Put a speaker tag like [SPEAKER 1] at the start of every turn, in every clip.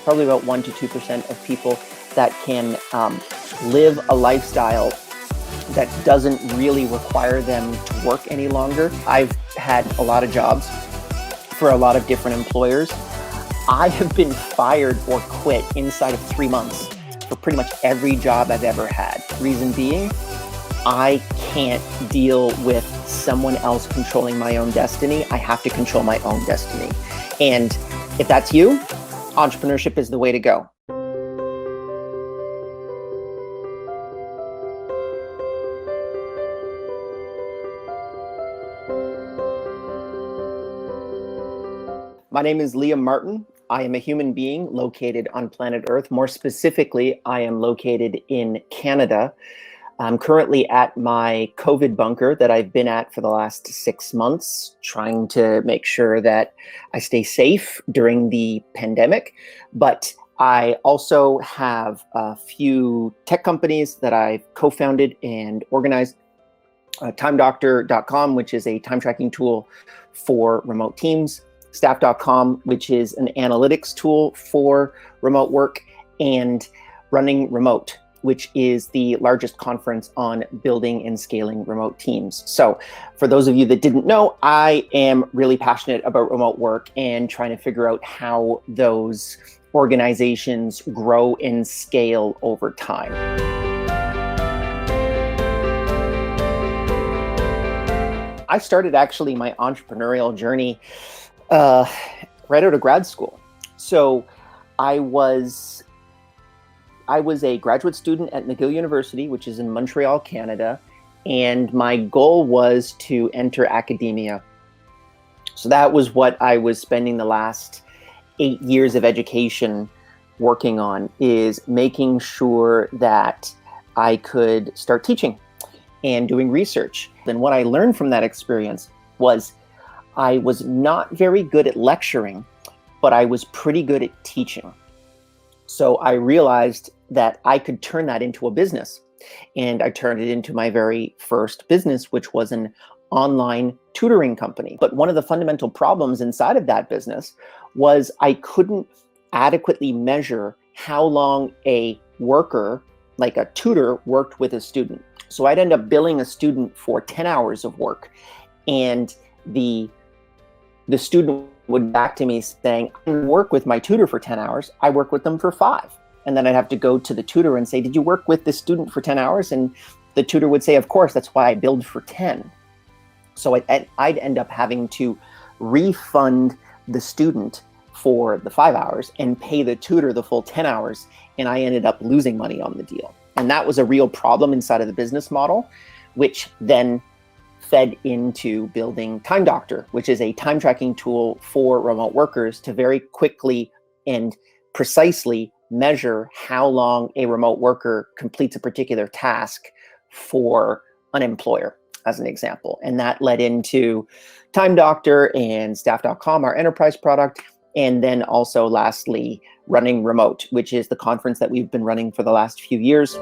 [SPEAKER 1] probably about 1% to 2% of people that can live a lifestyle that doesn't really require them to work any longer. I've had a lot of jobs for a lot of different employers. I have been fired or quit inside of 3 months for pretty much every job I've ever had. Reason being, I can't deal with someone else controlling my own destiny. I have to control my own destiny. And if that's you, entrepreneurship is the way to go. My name is Liam Martin. I am a human being located on planet Earth. More specifically, I am located in Canada. I'm currently at my COVID bunker that I've been at for the last 6 months, trying to make sure that I stay safe during the pandemic. But I also have a few tech companies that I've co-founded and organized. TimeDoctor.com, which is a time tracking tool for remote teams. Staff.com, which is an analytics tool for remote work, and Running Remote, which is the largest conference on building and scaling remote teams. So for those of you that didn't know, I am really passionate about remote work and trying to figure out how those organizations grow and scale over time. I started actually my entrepreneurial journey right out of grad school. So I was a graduate student at McGill University, which is in Montreal, Canada, and my goal was to enter academia. So that was what I was spending the last 8 years of education working on, is making sure that I could start teaching and doing research. Then what I learned from that experience was I was not very good at lecturing, but I was pretty good at teaching. So I realized that I could turn that into a business. And I turned it into my very first business, which was an online tutoring company. But one of the fundamental problems inside of that business was I couldn't adequately measure how long a worker, like a tutor, worked with a student. So I'd end up billing a student for 10 hours of work, and the student would back to me saying, I didn't work with my tutor for 10 hours, I work with them for 5. And then I'd have to go to the tutor and say, did you work with this student for 10 hours? And the tutor would say, of course, that's why I billed for 10. So I'd end up having to refund the student for the 5 hours and pay the tutor the full 10 hours. And I ended up losing money on the deal. And that was a real problem inside of the business model, which then fed into building TimeDoctor, which is a time tracking tool for remote workers to very quickly and precisely measure how long a remote worker completes a particular task for an employer, as an example. And that led into TimeDoctor and Staff.com, our enterprise product. And then also lastly, Running Remote, which is the conference that we've been running for the last few years.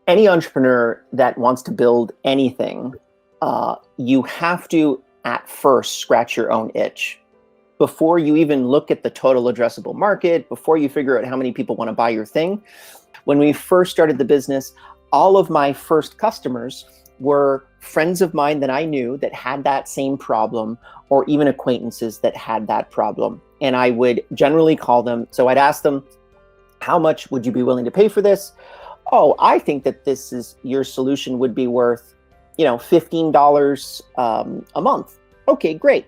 [SPEAKER 1] Any entrepreneur that wants to build anything, you have to at first scratch your own itch. Before you even look at the total addressable market, before you figure out how many people want to buy your thing. When we first started the business, all of my first customers were friends of mine that I knew that had that same problem, or even acquaintances that had that problem. And I would generally call them. So I'd ask them, how much would you be willing to pay for this? Oh, I think that your solution would be worth, $15 a month. Okay, great.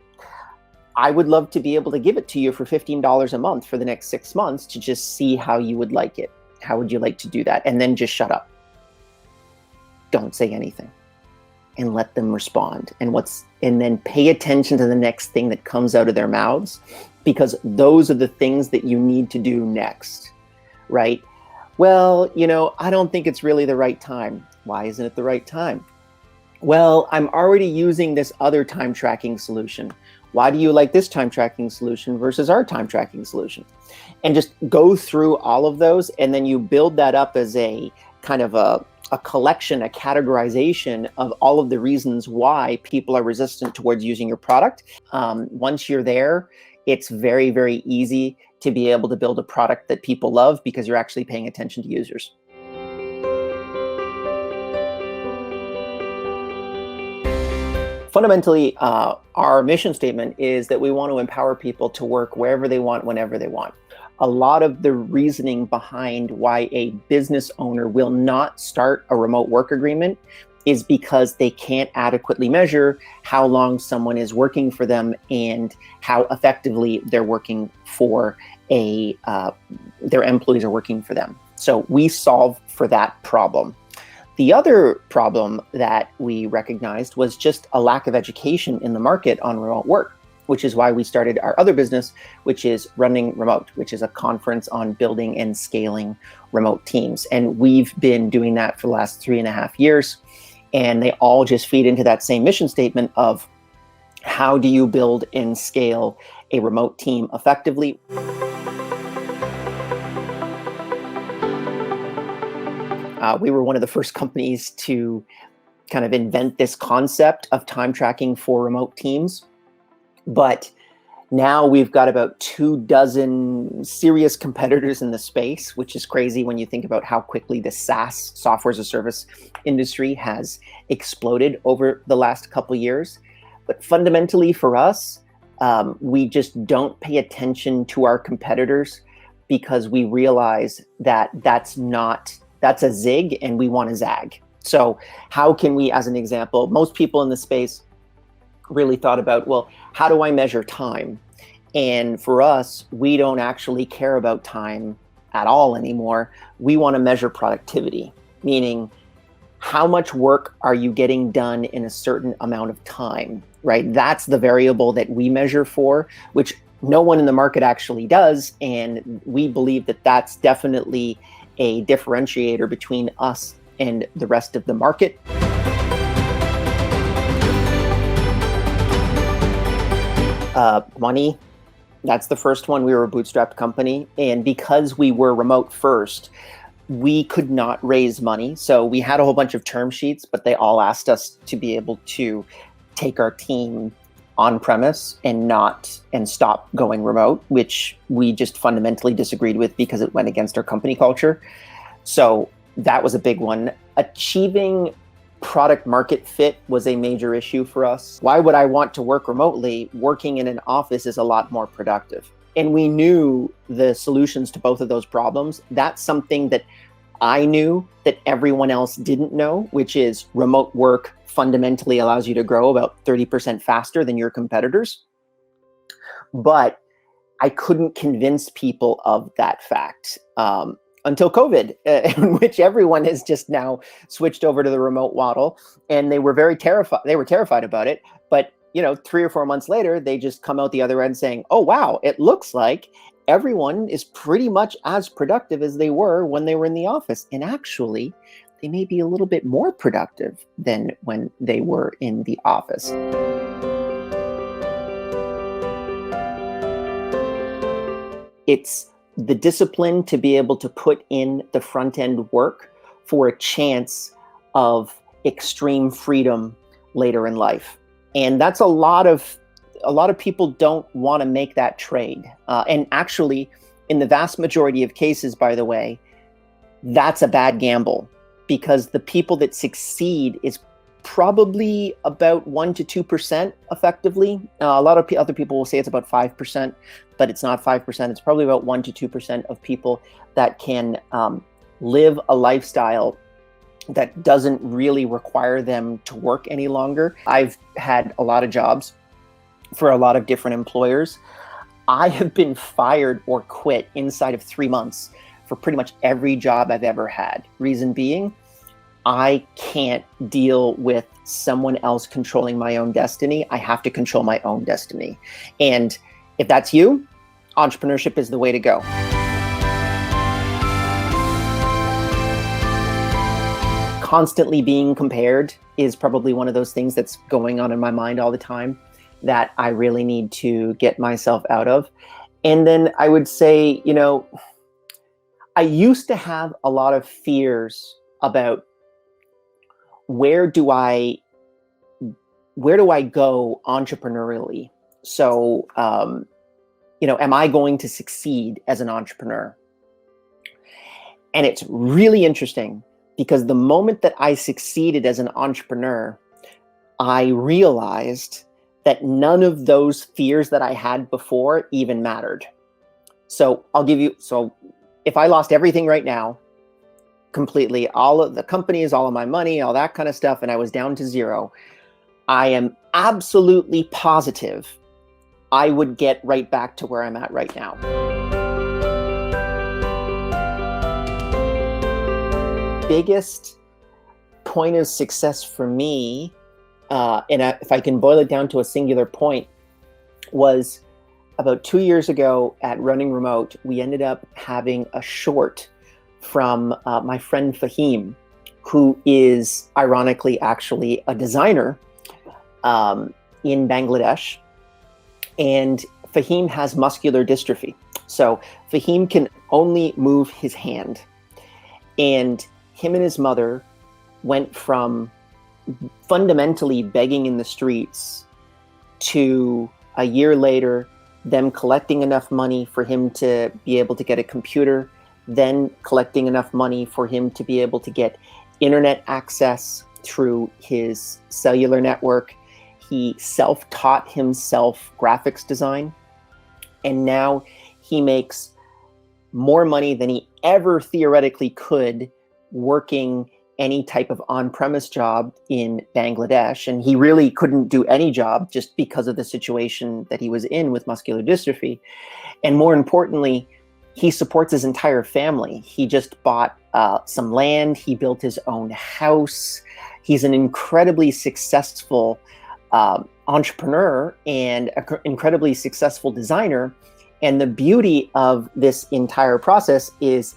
[SPEAKER 1] I would love to be able to give it to you for $15 a month for the next 6 months to just see how you would like it. How would you like to do that? And then just shut up. Don't say anything and let them respond. And then pay attention to the next thing that comes out of their mouths, because those are the things that you need to do next, right? Well, I don't think it's really the right time. Why isn't it the right time? Well, I'm already using this other time tracking solution. Why do you like this time tracking solution versus our time tracking solution? And just go through all of those, and then you build that up as a kind of a a collection, a categorization of all of the reasons why people are resistant towards using your product. Once you're there, it's very, very easy to be able to build a product that people love because you're actually paying attention to users. Fundamentally, our mission statement is that we want to empower people to work wherever they want, whenever they want. A lot of the reasoning behind why a business owner will not start a remote work agreement is because they can't adequately measure how long someone is working for them and how effectively they're working for their employees are working for them. So we solve for that problem. The other problem that we recognized was just a lack of education in the market on remote work, which is why we started our other business, which is Running Remote, which is a conference on building and scaling remote teams. And we've been doing that for the last 3.5 years. And they all just feed into that same mission statement of how do you build and scale a remote team effectively? We were one of the first companies to kind of invent this concept of time tracking for remote teams. But now we've got about 24 serious competitors in the space, which is crazy when you think about how quickly the SaaS, software as a service industry, has exploded over the last couple of years. But fundamentally for us, we just don't pay attention to our competitors because we realize that that's a zig and we want to zag. So how can we, as an example, most people in the space really thought about, well, how do I measure time? And for us, we don't actually care about time at all anymore. We want to measure productivity, meaning how much work are you getting done in a certain amount of time, right? That's the variable that we measure for, which no one in the market actually does. And we believe that that's definitely a differentiator between us and the rest of the market. Money, that's the first one. We were a bootstrapped company. And because we were remote first, we could not raise money. So we had a whole bunch of term sheets, but they all asked us to be able to take our team on premise and stop going remote, which we just fundamentally disagreed with because it went against our company culture. So that was a big one. Achieving product market fit was a major issue for us. Why would I want to work remotely? Working in an office is a lot more productive. And we knew the solutions to both of those problems. That's something that I knew that everyone else didn't know, which is remote work fundamentally allows you to grow about 30% faster than your competitors. But I couldn't convince people of that fact until COVID, in which everyone has just now switched over to the remote model, and they were very terrified. They were terrified about it. But 3 or 4 months later, they just come out the other end saying, "Oh wow, it looks like everyone is pretty much as productive as they were when they were in the office, and actually, they may be a little bit more productive than when they were in the office." It's the discipline to be able to put in the front end work for a chance of extreme freedom later in life. And that's a lot of people don't want to make that trade. And actually, in the vast majority of cases, by the way, that's a bad gamble, because the people that succeed is probably about 1% to 2% effectively. A lot of other people will say it's about 5%, but it's not 5%. It's probably about 1% to 2% of people that can live a lifestyle that doesn't really require them to work any longer. I've had a lot of jobs for a lot of different employers. I have been fired or quit inside of 3 months for pretty much every job I've ever had. Reason being, I can't deal with someone else controlling my own destiny. I have to control my own destiny. And if that's you, entrepreneurship is the way to go. Constantly being compared is probably one of those things that's going on in my mind all the time that I really need to get myself out of. And then I would say, I used to have a lot of fears about where do I go entrepreneurially? So, am I going to succeed as an entrepreneur? And it's really interesting because the moment that I succeeded as an entrepreneur, I realized that none of those fears that I had before even mattered. So if I lost everything right now, completely, all of the companies, all of my money, all that kind of stuff, and I was down to zero, I am absolutely positive I would get right back to where I'm at right now. Biggest point of success for me, if I can boil it down to a singular point, was about 2 years ago at Running Remote. We ended up having a short from my friend Fahim, who is ironically actually a designer in Bangladesh. And Fahim has muscular dystrophy. So Fahim can only move his hand. And him and his mother went from fundamentally begging in the streets to a year later, them collecting enough money for him to be able to get a computer, then collecting enough money for him to be able to get internet access through his cellular network. He self-taught himself graphics design, and now he makes more money than he ever theoretically could working any type of on-premise job in Bangladesh. And he really couldn't do any job just because of the situation that he was in with muscular dystrophy. And more importantly, he supports his entire family. He just bought some land. He built his own house. He's an incredibly successful entrepreneur and an incredibly successful designer. And the beauty of this entire process is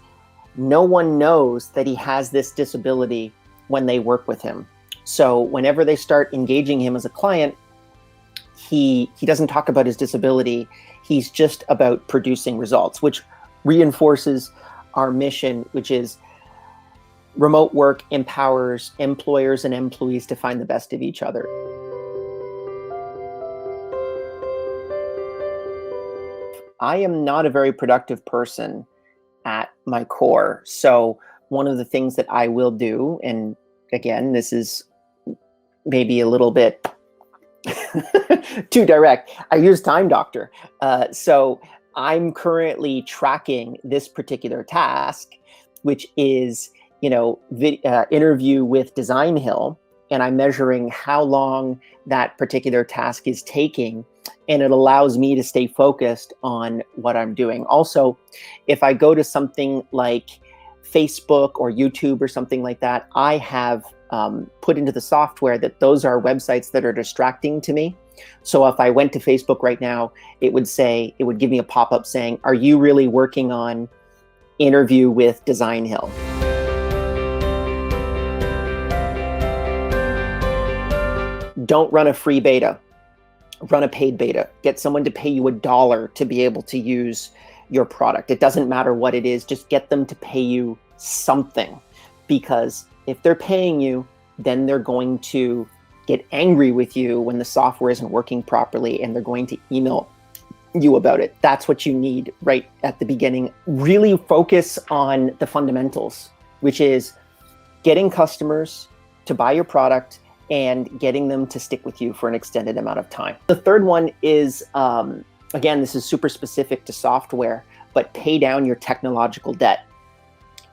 [SPEAKER 1] no one knows that he has this disability when they work with him. So whenever they start engaging him as a client, he doesn't talk about his disability. He's just about producing results, which reinforces our mission, which is remote work empowers employers and employees to find the best of each other. I am not a very productive person at my core. So one of the things that I will do, and again, this is maybe a little bit too direct, I use Time Doctor. So I'm currently tracking this particular task, which is, interview with Designhill, and I'm measuring how long that particular task is taking, and it allows me to stay focused on what I'm doing. Also, if I go to something like Facebook or YouTube or something like that, I have put into the software that those are websites that are distracting to me. So if I went to Facebook right now, it would give me a pop-up saying, "Are you really working on interview with Designhill?" Don't run a free beta. Run a paid beta. Get someone to pay you $1 to be able to use your product. It doesn't matter what it is, just get them to pay you something. Because if they're paying you, then they're going to get angry with you when the software isn't working properly, and they're going to email you about it. That's what you need right at the beginning. Really focus on the fundamentals, which is getting customers to buy your product and getting them to stick with you for an extended amount of time. The third one is, again, this is super specific to software, but pay down your technological debt.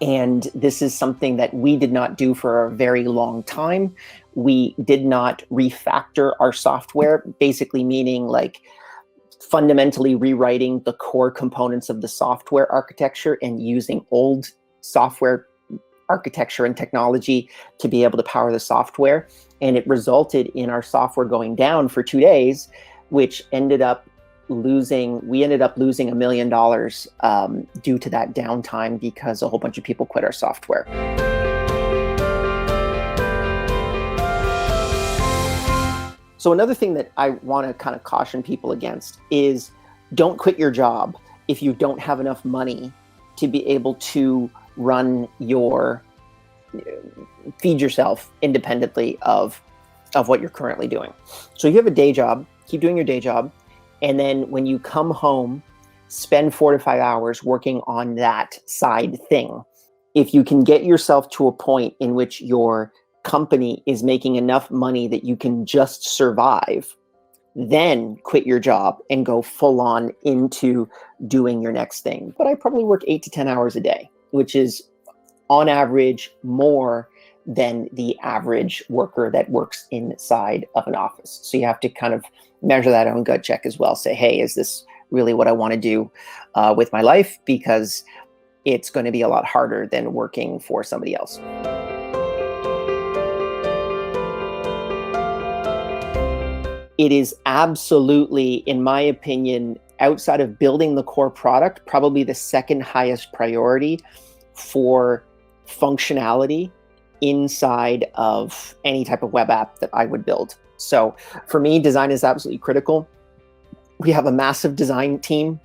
[SPEAKER 1] And this is something that we did not do for a very long time. We did not refactor our software, basically meaning like fundamentally rewriting the core components of the software architecture and using old software architecture and technology to be able to power the software. And it resulted in our software going down for 2 days, which we ended up losing $1 million due to that downtime because a whole bunch of people quit our software. So another thing that I want to kind of caution people against is don't quit your job if you don't have enough money to be able to run your feed yourself independently of what you're currently doing. So if you have a day job, keep doing your day job. And then when you come home, spend 4 to 5 hours working on that side thing. If you can get yourself to a point in which your company is making enough money that you can just survive, then quit your job and go full on into doing your next thing. But I probably work 8 to 10 hours a day, which is on average more than the average worker that works inside of an office. So you have to kind of measure that own gut check as well. Say, hey, is this really what I want to do with my life? Because it's going to be a lot harder than working for somebody else. It is absolutely, in my opinion, outside of building the core product, probably the second highest priority for functionality inside of any type of web app that I would build. So for me, design is absolutely critical. We have a massive design team,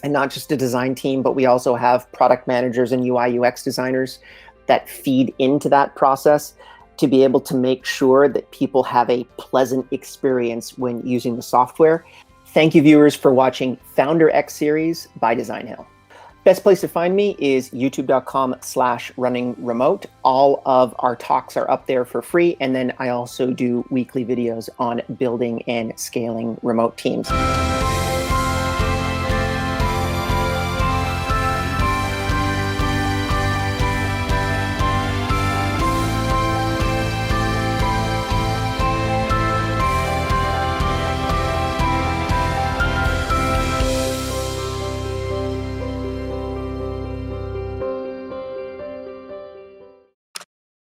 [SPEAKER 1] and not just a design team, but we also have product managers and UI UX designers that feed into that process to be able to make sure that people have a pleasant experience when using the software. Thank you, viewers, for watching Founder X Series by Designhill. Best place to find me is youtube.com/runningremote. All of our talks are up there for free. And then I also do weekly videos on building and scaling remote teams.